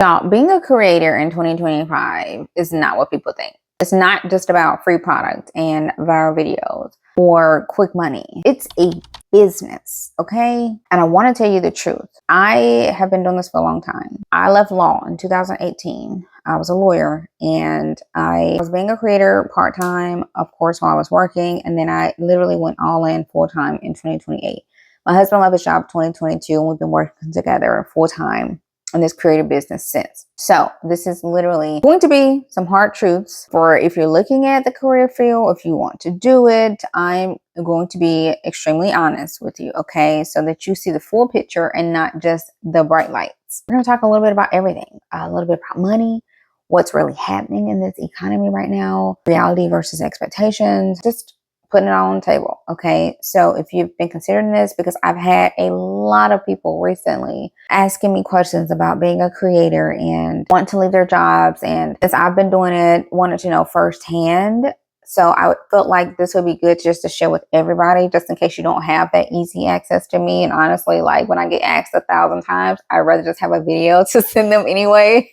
Now, being a creator in 2025 is not what people think. It's not just about free product and viral videos or quick money. It's a business, okay? And I want to tell you the truth. I have been doing this for a long time. I left law in 2018. I was a lawyer and I was being a creator part-time, of course, while I was working. And then I literally went all in full-time in 2028. My husband left his job in 2022 and we've been working together full-time in this creative business since. So this is literally going to be some hard truths for if you're looking at the career field, if you want to do it. I'm going to be extremely honest with you, okay? So that you see the full picture and not just the bright lights. We're going to talk a little bit about everything, a little bit about money, what's really happening in this economy right now, reality versus expectations, just putting it all on the table, okay? So if you've been considering this, because I've had a lot of people recently asking me questions about being a creator and want to leave their jobs, and as I've been doing it, wanted to know firsthand. So I felt like this would be good just to share with everybody, just in case you don't have that easy access to me. And honestly, like when I get asked 1,000 times, I'd rather just have a video to send them anyway.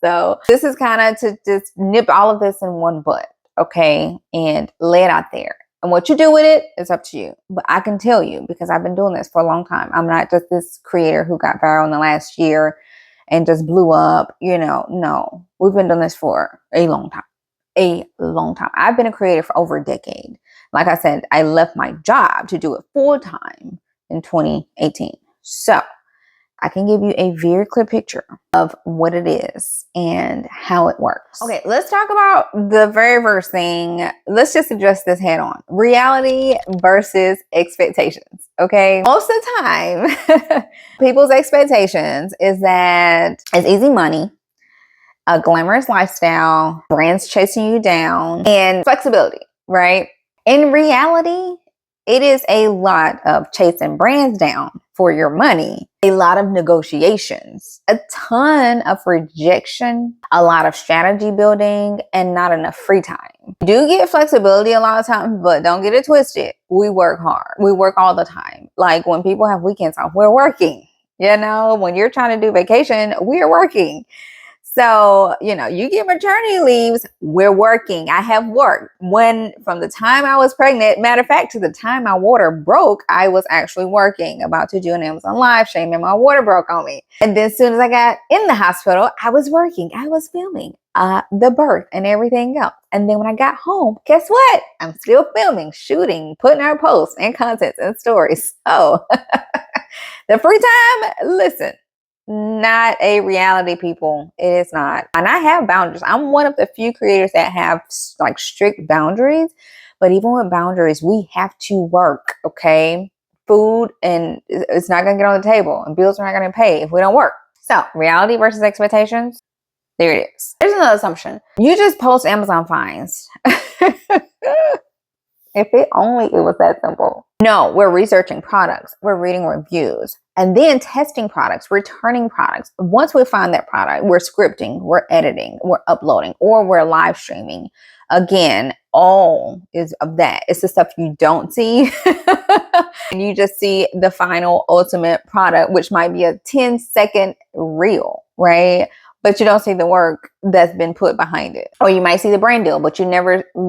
So this is kind of to just nip all of this in one butt. Okay, and lay it out there. And what you do with it is up to you. But I can tell you, because I've been doing this for a long time, I'm not just this creator who got viral in the last year and just blew up. No, we've been doing this for a long time. A long time. I've been a creator for over a decade. Like I said, I left my job to do it full time in 2018. So I can give you a very clear picture of what it is and how it works. Okay, let's talk about the very first thing. Let's just address this head on. Reality versus expectations, okay? Most of the time, people's expectations is that it's easy money, a glamorous lifestyle, brands chasing you down, and flexibility, right? In reality, it is a lot of chasing brands down for your money, a lot of negotiations, a ton of rejection, a lot of strategy building, and not enough free time. You do get flexibility a lot of times, but don't get it twisted. We work hard. We work all the time. Like when people have weekends off, we're working. When you're trying to do vacation, we're working. So, you get maternity leaves, we're working. I have worked from the time I was pregnant. Matter of fact, to the time my water broke, I was actually working, about to do an Amazon live stream and my water broke on me. And then as soon as I got in the hospital, I was working. I was filming the birth and everything else. And then when I got home, guess what? I'm still filming, shooting, putting out posts and content and stories. So the free time, listen. Not a reality, people. It is not. And I have boundaries. I'm one of the few creators that have like strict boundaries. But even with boundaries, we have to work, okay? Food and it's not going to get on the table and bills are not going to pay if we don't work. So reality versus expectations. There it is. There's another assumption. You just post Amazon finds. If it was that simple. No, we're researching products. We're reading reviews and then testing products, returning products. Once we find that product, we're scripting, we're editing, we're uploading, or we're live streaming. Again, all is of that. It's the stuff you don't see. And you just see the final ultimate product, which might be a 10-second reel, right? But you don't see the work that's been put behind it. Or you might see the brand deal, but you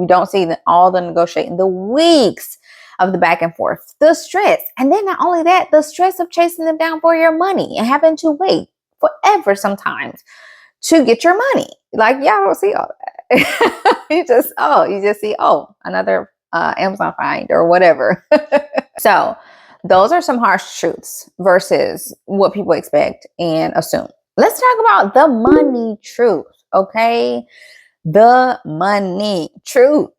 don't see all the negotiating, the weeks of the back and forth, the stress. And then not only that, the stress of chasing them down for your money and having to wait forever sometimes to get your money. Like, y'all don't see all that. you just see, another Amazon find or whatever. So those are some harsh truths versus what people expect and assume. Let's talk about the money truth, okay? The money truth.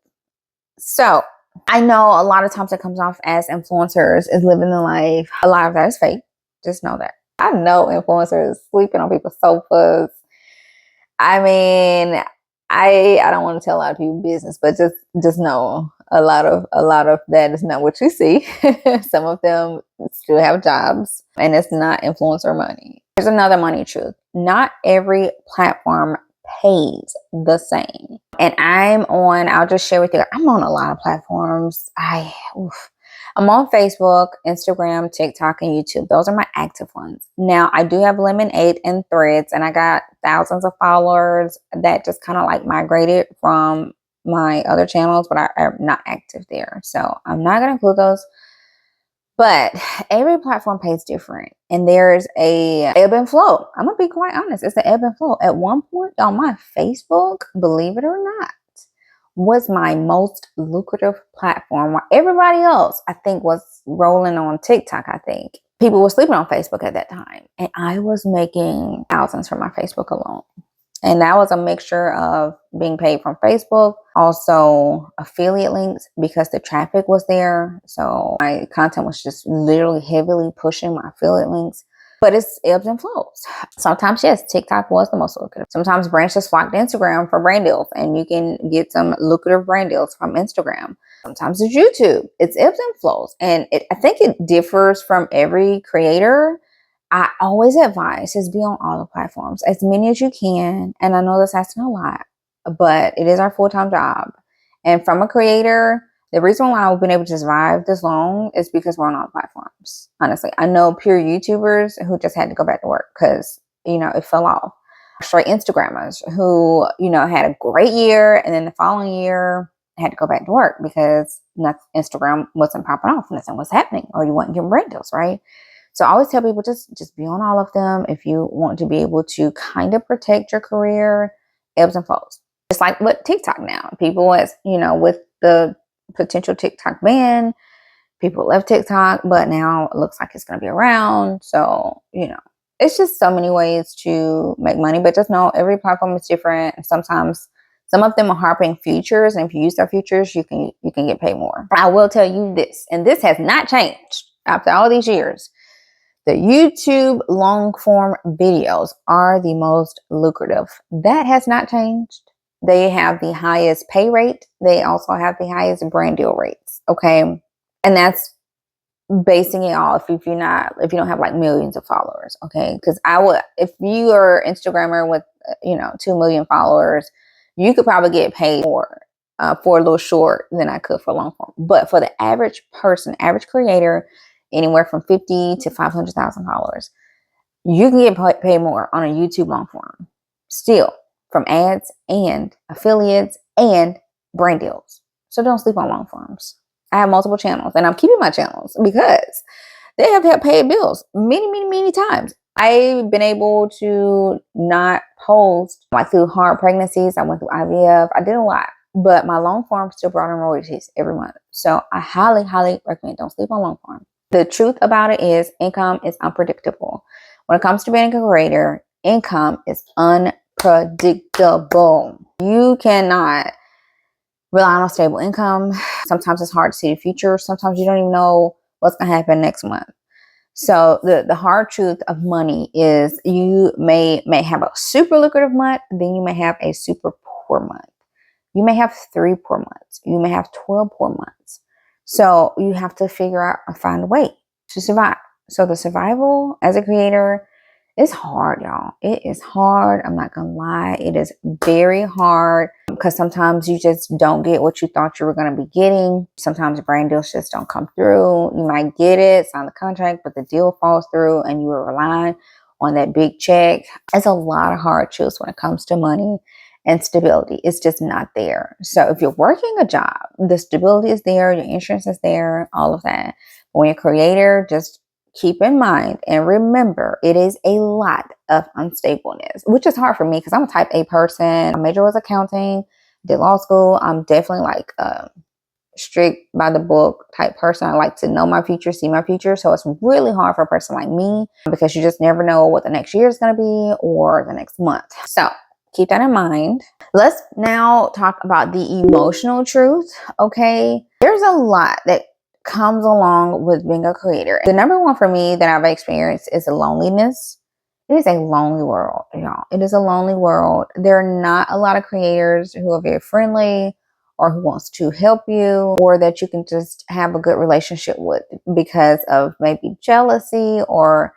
So I know a lot of times it comes off as influencers is living the life. A lot of that is fake. Just know that. I know influencers sleeping on people's sofas. I mean, I don't want to tell a lot of people business, but just know a lot of that is not what you see. Some of them still have jobs and it's not influencer money. Here's another money truth. Not every platform pays the same. And I'll just share with you, I'm on a lot of platforms. I'm on Facebook, Instagram, TikTok, and YouTube. Those are my active ones. Now, I do have Lemonade and Threads, and I got thousands of followers that just kind of like migrated from my other channels, but I'm not active there. So I'm not going to include those. But every platform pays different, and there's a ebb and flow. I'm gonna be quite honest. It's an ebb and flow. At one point on my Facebook, believe it or not, was my most lucrative platform. While everybody else, I think, was rolling on TikTok. I think people were sleeping on Facebook at that time, and I was making thousands from my Facebook alone. And that was a mixture of being paid from Facebook, also affiliate links because the traffic was there. So my content was just literally heavily pushing my affiliate links. But it's ebbs and flows. Sometimes, yes, TikTok was the most lucrative. Sometimes brands just flock to Instagram for brand deals, and you can get some lucrative brand deals from Instagram. Sometimes it's YouTube. It's ebbs and flows. And I think it differs from every creator. I always advise just be on all the platforms, as many as you can. And I know this asking a lot, but it is our full-time job. And from a creator, the reason why I've been able to survive this long is because we're on all platforms. Honestly, I know pure YouTubers who just had to go back to work because, it fell off. Straight Instagrammers who, had a great year, and then the following year had to go back to work because Instagram wasn't popping off, nothing was happening, or you weren't getting brand deals, right? So I always tell people just be on all of them if you want to be able to kind of protect your career, ebbs and flows. It's like what TikTok now. People, as with the potential TikTok ban, people left TikTok, but now it looks like it's going to be around. So, it's just so many ways to make money, but just know every platform is different. And sometimes some of them are harping features, and if you use their features, you can get paid more. I will tell you this, and this has not changed after all these years. The YouTube long form videos are the most lucrative. That has not changed. They have the highest pay rate. They also have the highest brand deal rates. Okay. And that's basing it off if you don't have like millions of followers. Okay. Because if you are an Instagrammer with, 2 million followers, you could probably get paid more for a little short than I could for long form. But for the average person, average creator, anywhere from $50,000 to $500,000, you can get paid more on a YouTube long form, still, from ads and affiliates and brand deals. So don't sleep on long forms. I have multiple channels, and I'm keeping my channels because they have had paid bills many, many, many times. I've been able to not post like through hard pregnancies. I went through IVF. I did a lot. But my long form still brought in royalties every month. So I highly, highly recommend don't sleep on long form. The truth about it is income is unpredictable. When it comes to being a creator, income is unpredictable. You cannot rely on a stable income. Sometimes it's hard to see the future. Sometimes you don't even know what's going to happen next month. So the hard truth of money is you may have a super lucrative month, then you may have a super poor month. You may have 3 poor months. You may have 12 poor months. So you have to figure out and find a way to survive. So the survival as a creator is hard, y'all. It is hard. I'm not going to lie. It is very hard because sometimes you just don't get what you thought you were going to be getting. Sometimes brand deals just don't come through. You might get it, sign the contract, but the deal falls through and you were relying on that big check. It's a lot of hard truths when it comes to money. And stability is just not there. So if you're working a job, the stability is there, your insurance is there, all of that. But when you're a creator, just keep in mind and remember, it is a lot of unstableness, which is hard for me because I'm a type A person. My major was accounting, did law school. I'm definitely like a strict by the book type person. I like to know my future, see my future. So it's really hard for a person like me because you just never know what the next year is going to be or the next month. So keep that in mind. Let's now talk about the emotional truth. Okay. There's a lot that comes along with being a creator. The number one for me that I've experienced is loneliness. It is a lonely world, y'all. It is a lonely world. There are not a lot of creators who are very friendly or who wants to help you or that you can just have a good relationship with because of maybe jealousy or,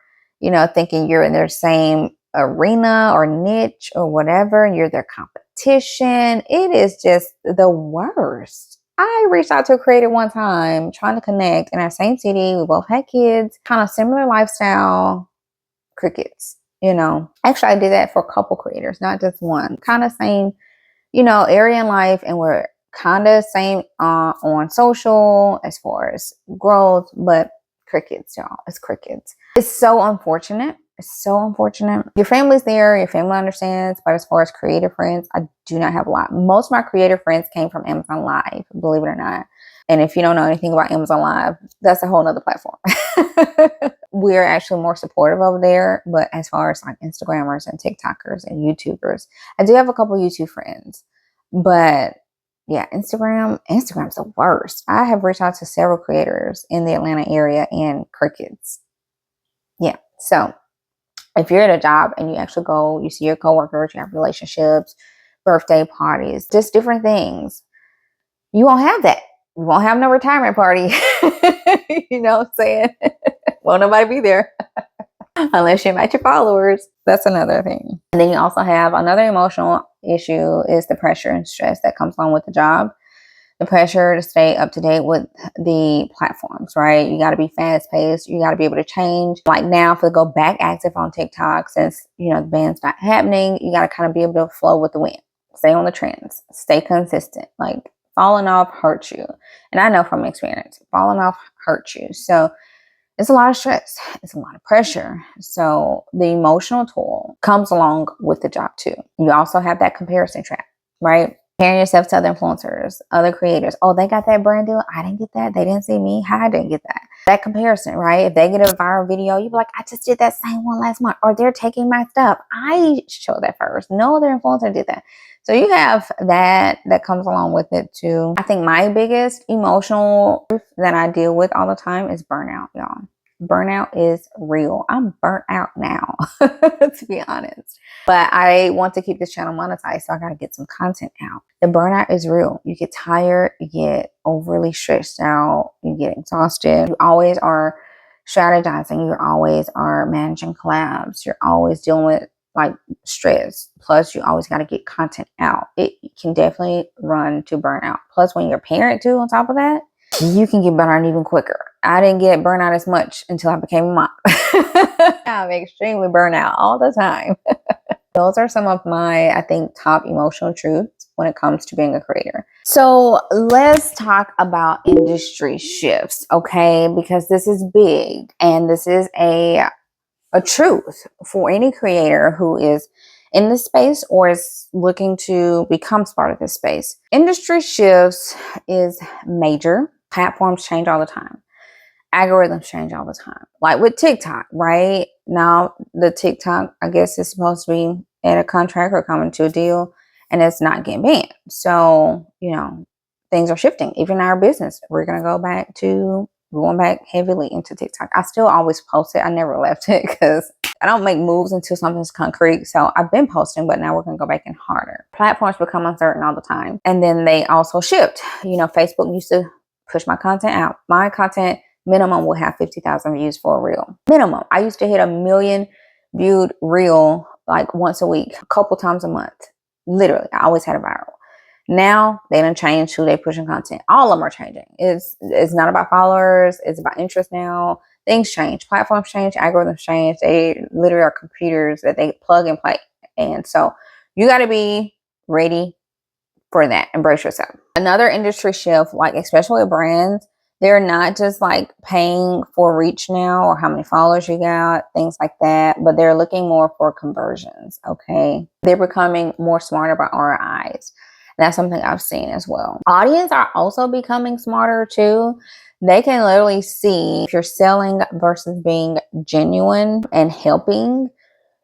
thinking you're in their same arena or niche or whatever, and you're their competition. It is just the worst. I reached out to a creator one time trying to connect in our same city. We both had kids, kind of similar lifestyle. Crickets, you know. Actually, I did that for a couple creators, not just one. Kind of same, you know, area in life, and we're kind of same on social as far as growth, but crickets, y'all. It's crickets. It's so unfortunate. It's so unfortunate. Your family's there, your family understands, but as far as creative friends, I do not have a lot. Most of my creative friends came from Amazon Live, believe it or not. And if you don't know anything about Amazon Live, that's a whole nother platform. We're actually more supportive over there. But as far as like Instagrammers and TikTokers and YouTubers, I do have a couple YouTube friends. But yeah, Instagram's the worst. I have reached out to several creators in the Atlanta area and crickets. Yeah. So if you're at a job and you actually go, you see your coworkers, you have relationships, birthday parties, just different things, you won't have that. You won't have no retirement party. You know what I'm saying? Won't nobody be there unless you match your followers. That's another thing. And then you also have another emotional issue is the pressure and stress that comes along with the job. The pressure to stay up to date with the platforms, right? You got to be fast paced. You got to be able to change. Like now, if we go back active on TikTok, since, you know, the band's not happening, you got to kind of be able to flow with the wind. Stay on the trends. Stay consistent. Like falling off hurts you. And I know from experience, falling off hurts you. So it's a lot of stress. It's a lot of pressure. So the emotional toll comes along with the job too. You also have that comparison trap, right? Comparing yourself to other influencers, other creators. Oh, they got that brand deal. I didn't get that. They didn't see me. I didn't get that. That comparison, right? If they get a viral video, you be like, I just did that same one last month. Or they're taking my stuff. I showed that first. No other influencer did that. So you have that comes along with it too. I think my biggest emotional that I deal with all the time is burnout, y'all. Burnout is real. I'm burnt out now, to be honest. But I want to keep this channel monetized, so I got to get some content out. The burnout is real. You get tired, you get overly stressed out, you get exhausted. You always are strategizing. You always are managing collabs. You're always dealing with like stress. Plus, you always got to get content out. It can definitely run to burnout. Plus, when you're a parent too, on top of that, you can get burnt out even quicker. I didn't get burnt out as much until I became a mom. I'm extremely burnt out all the time. Those are some of my, I think, top emotional truths when it comes to being a creator. So let's talk about industry shifts, okay? Because this is big and this is a truth for any creator who is in this space or is looking to become part of this space. Industry shifts is major. Platforms change all the time. Algorithms change all the time. Like with TikTok, right? Now the TikTok, I guess, is supposed to be at a contract or coming to a deal, and it's not getting banned. So, you know, things are shifting. Even our business, we're going back heavily into TikTok. I still always post it. I never left it because I don't make moves until something's concrete. So I've been posting, but now we're going to go back in harder. Platforms become uncertain all the time. And then they also shift. You know, Facebook used to push my content out. My content minimum will have 50,000 views for a reel. Minimum. I used to hit 1 million viewed reel like once a week, a couple times a month. Literally, I always had a viral. Now they done changed who they pushing content. All of them are changing. It's not about followers. It's about interest now. Things change. Platforms change. Algorithms change. They literally are computers that they plug and play. And so you got to be ready for that. Embrace yourself. Another industry shift, like especially with brands, they're not just like paying for reach now or how many followers you got, things like that, but they're looking more for conversions, okay? They're becoming more smarter about ROIs. That's something I've seen as well. Audience are also becoming smarter too. They can literally see if you're selling versus being genuine and helping.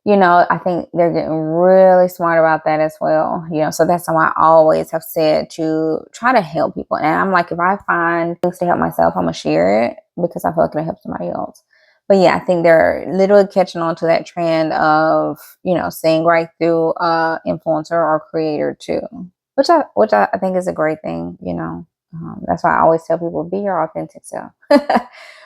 You know, I think they're getting really smart about that as well. You know, so that's why I always have said to try to help people. And I'm like, if I find things to help myself, I'm going to share it because I feel like it'll help somebody else. But yeah, I think they're literally catching on to that trend of, you know, seeing right through influencer or creator too, which I think is a great thing, you know. That's why I always tell people, be your authentic self.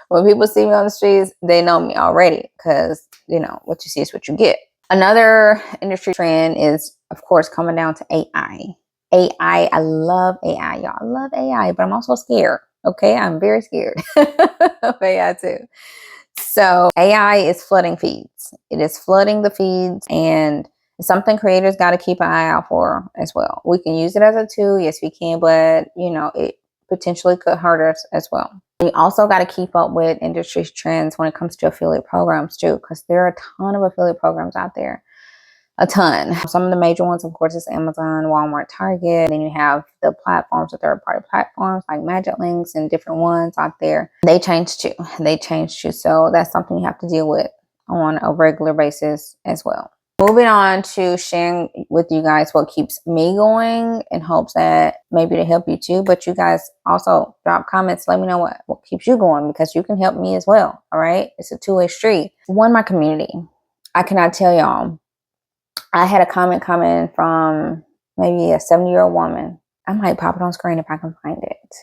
When people see me on the streets, they know me already because, you know, what you see is what you get. Another industry trend is, of course, coming down to AI. AI. I love AI, y'all. I love AI, but I'm also scared. Okay, I'm very scared of AI too. So AI is flooding feeds. It is flooding the feeds, and it's something creators got to keep an eye out for as well. We can use it as a tool, yes, we can, but it potentially could hurt us as well. You also got to keep up with industry trends when it comes to affiliate programs too, because there are a ton of affiliate programs out there. A ton. Some of the major ones, of course, is Amazon, Walmart, Target. Then you have the platforms, the third-party platforms like Magic Links and different ones out there. They changed too. So that's something you have to deal with on a regular basis as well. Moving on to sharing with you guys what keeps me going in hopes that maybe to help you too. But you guys also drop comments. Let me know what keeps you going, because you can help me as well. All right. It's a two-way street. One, my community. I cannot tell y'all. I had a comment coming from maybe a 70-year-old woman. I might pop it on screen if I can find it.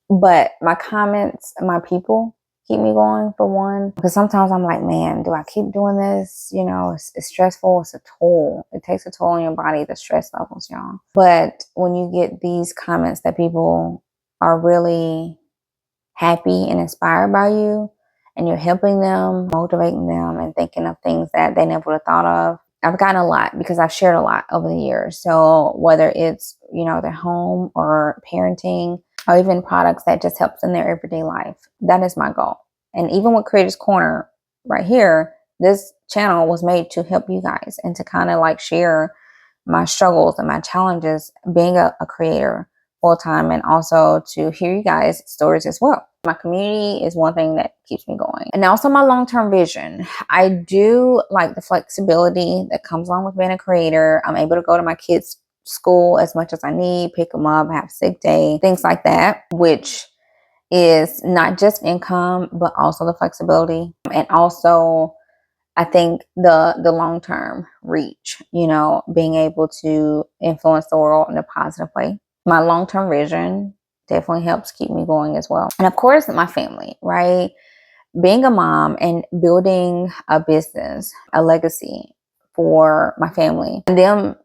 But my comments, my people keep me going, for one. Because sometimes I'm like, man, do I keep doing this? It's stressful. It's a toll. It takes a toll on your body, the stress levels, y'all. But when you get these comments that people are really happy and inspired by you, and you're helping them, motivating them, and thinking of things that they never would have thought of. I've gotten a lot because I've shared a lot over the years. So whether it's, their home or parenting, or even products that just helps in their everyday life, that is my goal. And even with Creators Corner right here, this channel was made to help you guys and to kind of like share my struggles and my challenges being a creator full time, and also to hear you guys' stories as well. My community is one thing that keeps me going. And also my long-term vision. I do like the flexibility that comes along with being a creator. I'm able to go to my kids' school as much as I need, pick them up, have sick day, things like that, which is not just income, but also the flexibility. And also, I think the long-term reach, being able to influence the world in a positive way. My long-term vision definitely helps keep me going as well. And of course, my family, right? Being a mom and building a business, a legacy for my family, and them,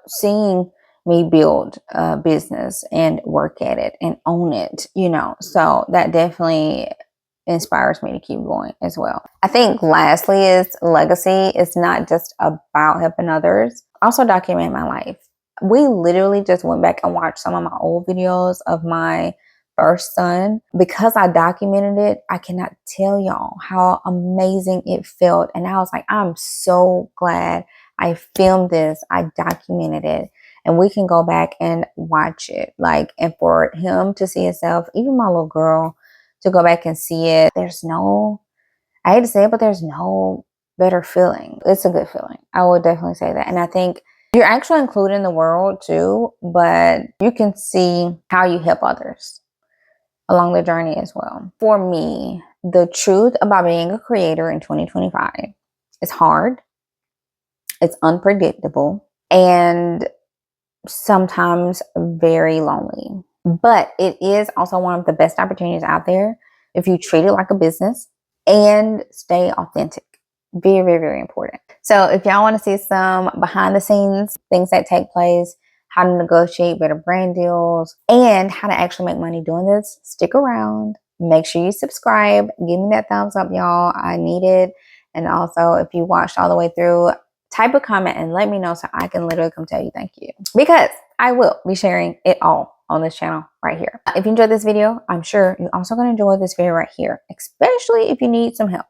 seeing me build a business and work at it and own it, so that definitely inspires me to keep going as well. I think lastly is legacy. It's not just about helping others. Also document my life. We literally just went back and watched some of my old videos of my first son. Because I documented it, I cannot tell y'all how amazing it felt. And I was like, I'm so glad I filmed this. I documented it. And we can go back and watch it. And for him to see himself, even my little girl, to go back and see it, I hate to say it, but there's no better feeling. It's a good feeling. I would definitely say that. And I think you're actually included in the world too, but you can see how you help others along the journey as well. For me, the truth about being a creator in 2025 is hard. It's unpredictable and sometimes very lonely. But it is also one of the best opportunities out there if you treat it like a business and stay authentic. Very, very, very important. So if y'all want to see some behind the scenes things that take place, how to negotiate better brand deals, and how to actually make money doing this, stick around. Make sure you subscribe. Give me that thumbs up, y'all. I need it. And also, if you watched all the way through, type a comment and let me know so I can literally come tell you thank you. Because I will be sharing it all on this channel right here. If you enjoyed this video, I'm sure you're also going to enjoy this video right here, especially if you need some help.